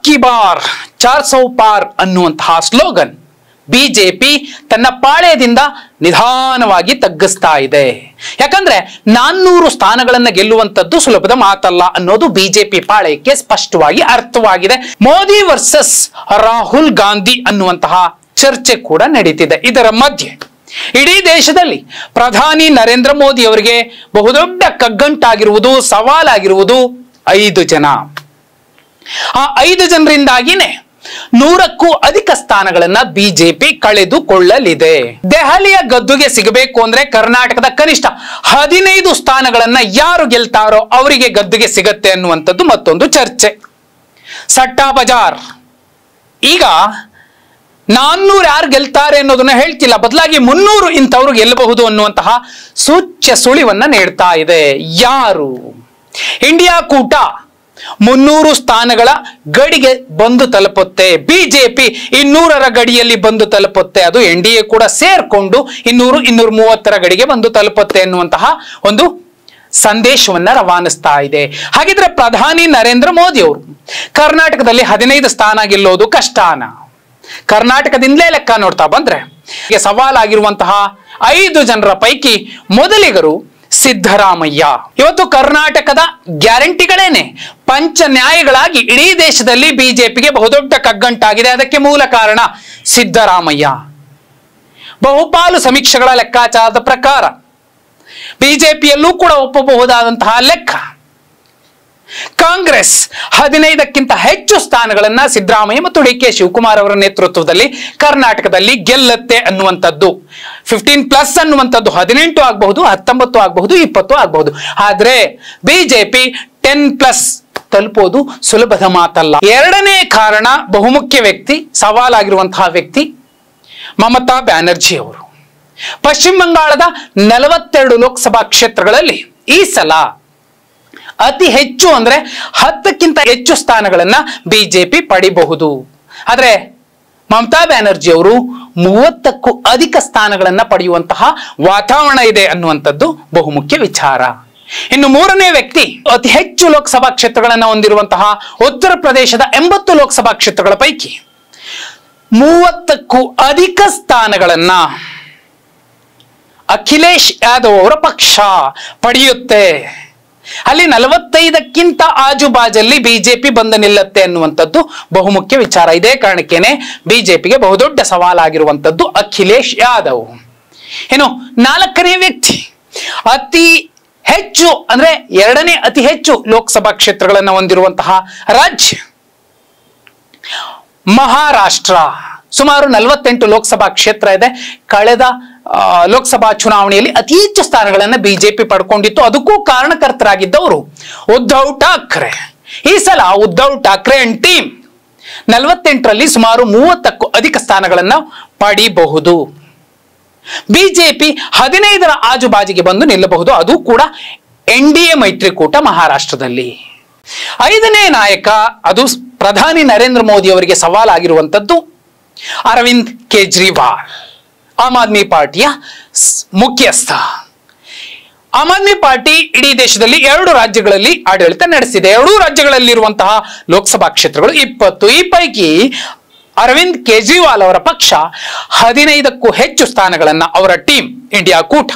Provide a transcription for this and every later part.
ಕಿ bar 400 ಪಾರ್ ಅನ್ನುವಂತಹ slogan BJP ತನ್ನ ಪಾಳೆಯದಿಂದ ನಿಧಾನವಾಗಿ ತಗ್ಗಿಸ್ತಾ ಇದೆ. ಯಾಕಂದ್ರೆ 400 ಸ್ಥಾನಗಳನ್ನ ಗೆಲ್ಲುವಂತದ್ದು ಸುಲಭದ ಮಾತಲ್ಲ ಅನ್ನೋದು ಬಿಜೆಪಿ ಪಾಳೆಯಕ್ಕೆ ಸ್ಪಷ್ಟವಾಗಿ ಅರ್ಥವಾಗಿದೆ. ಮೋದಿ ವರ್ಸಸ್ ರಾಹುಲ್ ಗಾಂಧಿ ಅನ್ನುವಂತಹ ಚರ್ಚೆ ಕೂಡ ನಡೀತಿದೆ. ಇದರ ಮಧ್ಯೆ ಇಡೀ ದೇಶದಲ್ಲಿ ಪ್ರಧಾನಿ ನರೇಂದ್ರ ಮೋದಿ ಅವರಿಗೆ ಬಹುದೊಡ್ಡ ಕಗ್ಗಂಟಾಗಿರುವುದು, ಸವಾಲಾಗಿರುವುದು 5 ಜನ. ಆ 5 ಜನರಿಂದಾಗಿನೇ 100ಕ್ಕೂ ಅಧಿಕ ಸ್ಥಾನಗಳನ್ನ ಬಿಜೆಪಿ ಕಳೆದುಕೊಳ್ಳಲಿದೆ. ದೆಹಲಿಯ ಗದ್ದುಗೆ ಸಿಗಬೇಕು ಅಂದ್ರೆ ಕರ್ನಾಟಕದ ಕನಿಷ್ಠ 15 ಸ್ಥಾನಗಳನ್ನ ಯಾರು ಗೆಲ್ತಾರೋ ಅವರಿಗೆ ಗದ್ದುಗೆ ಸಿಗತ್ತೆ ಅನ್ನುವಂಥದ್ದು ಮತ್ತೊಂದು ಚರ್ಚೆ. ಸಟ್ಟಾ ಬಜಾರ್ ಈಗ 400 ಯಾರು ಗೆಲ್ತಾರೆ ಅನ್ನೋದನ್ನ ಹೇಳ್ತಿಲ್ಲ, ಬದಲಾಗಿ 300 ಇಂಥವ್ರು ಗೆಲ್ಲಬಹುದು ಅನ್ನುವಂತಹ ಸೂಚ್ಯ ಸುಳಿವನ್ನ ನೀಡ್ತಾ ಇದೆ. ಯಾರು? ಇಂಡಿಯಾ ಕೂಟ 300 ಸ್ಥಾನಗಳ ಗಡಿಗೆ ಬಂದು ತಲುಪುತ್ತೆ. ಬಿಜೆಪಿ 200ರ ಗಡಿಯಲ್ಲಿ ಬಂದು ತಲುಪುತ್ತೆ. ಅದು ಎನ್ಡಿಎ ಕೂಡ ಸೇರ್ಕೊಂಡು 200, 230ರ ಗಡಿಗೆ ಬಂದು ತಲುಪುತ್ತೆ ಅನ್ನುವಂತಹ ಒಂದು ಸಂದೇಶವನ್ನ ರವಾನಿಸ್ತಾ ಇದೆ. ಹಾಗಿದ್ರೆ ಪ್ರಧಾನಿ ನರೇಂದ್ರ ಮೋದಿ ಅವರು ಕರ್ನಾಟಕದಲ್ಲಿ 15 ಸ್ಥಾನ ಗೆಲ್ಲೋದು ಕಷ್ಟನ? ಕರ್ನಾಟಕದಿಂದಲೇ ಲೆಕ್ಕ ನೋಡ್ತಾ ಬಂದ್ರೆ ಸವಾಲಾಗಿರುವಂತಹ 5 ಜನರ ಪೈಕಿ ಮೊದಲಿಗರು ಸಿದ್ದರಾಮಯ್ಯ. ಇವತ್ತು ಕರ್ನಾಟಕದ ಗ್ಯಾರಂಟಿಗಳೇನೆ ಪಂಚ ನ್ಯಾಯಗಳಾಗಿ ಇಡೀ ದೇಶದಲ್ಲಿ ಬಿಜೆಪಿಗೆ ಬಹುದೊಡ್ಡ ಕಗ್ಗಂಟಾಗಿದೆ. ಅದಕ್ಕೆ ಮೂಲ ಕಾರಣ ಸಿದ್ದರಾಮಯ್ಯ. ಬಹುಪಾಲು ಸಮೀಕ್ಷೆಗಳ ಲೆಕ್ಕಾಚಾರದ ಪ್ರಕಾರ ಬಿಜೆಪಿಯಲ್ಲೂ ಕೂಡ ಒಪ್ಪಬಹುದಾದಂತಹ ಲೆಕ್ಕ, ಕಾಂಗ್ರೆಸ್ 15ಕ್ಕಿಂತ ಹೆಚ್ಚು ಸ್ಥಾನಗಳನ್ನ ಸಿದ್ದರಾಮಯ್ಯ ಮತ್ತು ಡಿ ಕೆ ಶಿವಕುಮಾರ್ ಅವರ ನೇತೃತ್ವದಲ್ಲಿ ಕರ್ನಾಟಕದಲ್ಲಿ ಗೆಲ್ಲತ್ತೆ ಅನ್ನುವಂಥದ್ದು. 15+ ಅನ್ನುವಂಥದ್ದು 18 ಆಗಬಹುದು, 19 ಆಗಬಹುದು, 20 ಆಗಬಹುದು. ಆದ್ರೆ ಬಿಜೆಪಿ 10+ ತಲುಪೋದು ಸುಲಭದ ಮಾತಲ್ಲ. ಎರಡನೇ ಕಾರಣ ಬಹುಮುಖ್ಯ ವ್ಯಕ್ತಿ, ಸವಾಲಾಗಿರುವಂತಹ ವ್ಯಕ್ತಿ ಮಮತಾ ಬ್ಯಾನರ್ಜಿ ಅವರು. ಪಶ್ಚಿಮ ಬಂಗಾಳದ 42 ಲೋಕಸಭಾ ಕ್ಷೇತ್ರಗಳಲ್ಲಿ ಈ ಸಲ ಅತಿ ಹೆಚ್ಚು ಅಂದ್ರೆ 10ಕ್ಕಿಂತ ಹೆಚ್ಚು ಸ್ಥಾನಗಳನ್ನ ಬಿಜೆಪಿ ಪಡಿಬಹುದು. ಆದ್ರೆ ಮಮತಾ ಬ್ಯಾನರ್ಜಿ ಅವರು 30ಕ್ಕೂ ಅಧಿಕ ಸ್ಥಾನಗಳನ್ನ ಪಡೆಯುವಂತಹ ವಾತಾವರಣ ಇದೆ ಅನ್ನುವಂಥದ್ದು ಬಹುಮುಖ್ಯ ವಿಚಾರ. ಇನ್ನು ಮೂರನೇ ವ್ಯಕ್ತಿ ಅತಿ ಹೆಚ್ಚು ಲೋಕಸಭಾ ಕ್ಷೇತ್ರಗಳನ್ನ ಹೊಂದಿರುವಂತಹ ಉತ್ತರ ಪ್ರದೇಶದ 80 ಲೋಕಸಭಾ ಕ್ಷೇತ್ರಗಳ ಪೈಕಿ 30ಕ್ಕೂ ಅಧಿಕ ಸ್ಥಾನಗಳನ್ನ ಅಖಿಲೇಶ್ ಯಾದವ್ ಅವರ ಪಕ್ಷ ಪಡೆಯುತ್ತೆ. ಅಲ್ಲಿ 45ಕ್ಕಿಂತ ಆಜುಬಾಜಲ್ಲಿ ಬಿಜೆಪಿ ಬಂದು ನಿಲ್ಲತ್ತೆ ಅನ್ನುವಂಥದ್ದು ಬಹುಮುಖ್ಯ ವಿಚಾರ. ಇದೇ ಕಾರಣಕ್ಕೇನೆ ಬಿಜೆಪಿಗೆ ಬಹುದೊಡ್ಡ ಸವಾಲಾಗಿರುವಂಥದ್ದು ಅಖಿಲೇಶ್ ಯಾದವ್. ಏನು 4ನೇ ವ್ಯಕ್ತಿ ಅತಿ ಹೆಚ್ಚು ಅಂದ್ರೆ 2ನೇ ಅತಿ ಹೆಚ್ಚು ಲೋಕಸಭಾ ಕ್ಷೇತ್ರಗಳನ್ನು ಹೊಂದಿರುವಂತಹ ರಾಜ್ಯ ಮಹಾರಾಷ್ಟ್ರ. ಸುಮಾರು 48 ಲೋಕಸಭಾ ಕ್ಷೇತ್ರ ಇದೆ. ಕಳೆದ ಲೋಕಸಭಾ ಚುನಾವಣೆಯಲ್ಲಿ ಅತಿ ಹೆಚ್ಚು ಸ್ಥಾನಗಳನ್ನ ಬಿಜೆಪಿ ಪಡ್ಕೊಂಡಿತ್ತು. ಅದಕ್ಕೂ ಕಾರಣಕರ್ತರಾಗಿದ್ದವರು ಉದ್ಧವ್ ಠಾಕ್ರೆ. ಈ ಸಲ ಉದ್ಧವ್ ಠಾಕ್ರೆ ಅಂಡ್ ಟೀಮ್ 48ರಲ್ಲಿ ಸುಮಾರು 30ಕ್ಕೂ ಅಧಿಕ ಸ್ಥಾನಗಳನ್ನ ಪಡಿಬಹುದು. ಬಿಜೆಪಿ 15ರ ಆಜುಬಾಜಿಗೆ ಬಂದು ನಿಲ್ಲಬಹುದು. ಅದು ಕೂಡ ಎನ್ಡಿಎ ಮೈತ್ರಿಕೂಟ ಮಹಾರಾಷ್ಟ್ರದಲ್ಲಿ. 5ನೇ ನಾಯಕ, ಅದು ಪ್ರಧಾನಿ ನರೇಂದ್ರ ಮೋದಿ ಅವರಿಗೆ ಸವಾಲಾಗಿರುವಂಥದ್ದು ಅರವಿಂದ್ ಕೇಜ್ರಿವಾಲ್, ಆಮ್ ಆದ್ಮಿ ಪಾರ್ಟಿಯ ಮುಖ್ಯಸ್ಥ. ಆಮ್ ಆದ್ಮಿ ಪಾರ್ಟಿ ಇಡೀ ದೇಶದಲ್ಲಿ 2 ರಾಜ್ಯಗಳಲ್ಲಿ ಆಡಳಿತ ನಡೆಸಿದೆ. 2 ರಾಜ್ಯಗಳಲ್ಲಿರುವಂತಹ ಲೋಕಸಭಾ ಕ್ಷೇತ್ರಗಳು 20. ಈ ಪೈಕಿ ಅರವಿಂದ್ ಕೇಜ್ರಿವಾಲ್ ಅವರ ಪಕ್ಷ 15ಕ್ಕೂ ಹೆಚ್ಚು ಸ್ಥಾನಗಳನ್ನ ಅವರ ಟೀಮ್ ಇಂಡಿಯಾ ಕೂಟ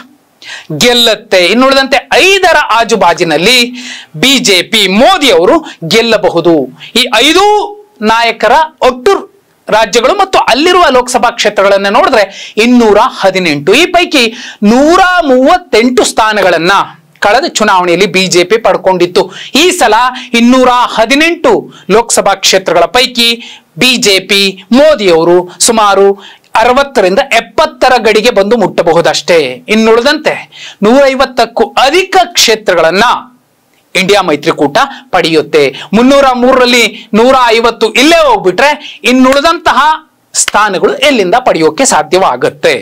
ಗೆಲ್ಲತ್ತೆ. ಇನ್ನುಳಿದಂತೆ 5ರ ಆಜುಬಾಜಿನಲ್ಲಿ ಬಿಜೆಪಿ ಮೋದಿ ಅವರು ಗೆಲ್ಲಬಹುದು. ಈ 5 ನಾಯಕರ ಒಟ್ಟು ರಾಜ್ಯಗಳು ಮತ್ತು ಅಲ್ಲಿರುವ ಲೋಕಸಭಾ ಕ್ಷೇತ್ರಗಳನ್ನ ನೋಡಿದ್ರೆ 218. ಈ ಪೈಕಿ 138 ಸ್ಥಾನಗಳನ್ನ ಕಳೆದ ಚುನಾವಣೆಯಲ್ಲಿ ಬಿಜೆಪಿ ಪಡ್ಕೊಂಡಿತ್ತು. ಈ ಸಲ 218 ಲೋಕಸಭಾ ಕ್ಷೇತ್ರಗಳ ಪೈಕಿ ಬಿಜೆಪಿ ಮೋದಿ ಅವರು ಸುಮಾರು 60ರಿಂದ 70ರ ಗಡಿಗೆ ಬಂದು ಮುಟ್ಟಬಹುದಷ್ಟೇ. ಇನ್ನುಳಿದಂತೆ 150ಕ್ಕೂ ಅಧಿಕ ಕ್ಷೇತ್ರಗಳನ್ನ ಇಂಡಿಯಾ ಮೈತ್ರಿಕೂಟ ಪಡೆಯುತ್ತೆ. 303ರಲ್ಲಿ 150 ಇಲ್ಲೇ ಹೋಗ್ಬಿಟ್ರೆ ಇನ್ನುಳಿದಂತಹ ಸ್ಥಾನಗಳು ಎಲ್ಲಿಂದ ಪಡೆಯೋಕೆ ಸಾಧ್ಯವಾಗುತ್ತೆ?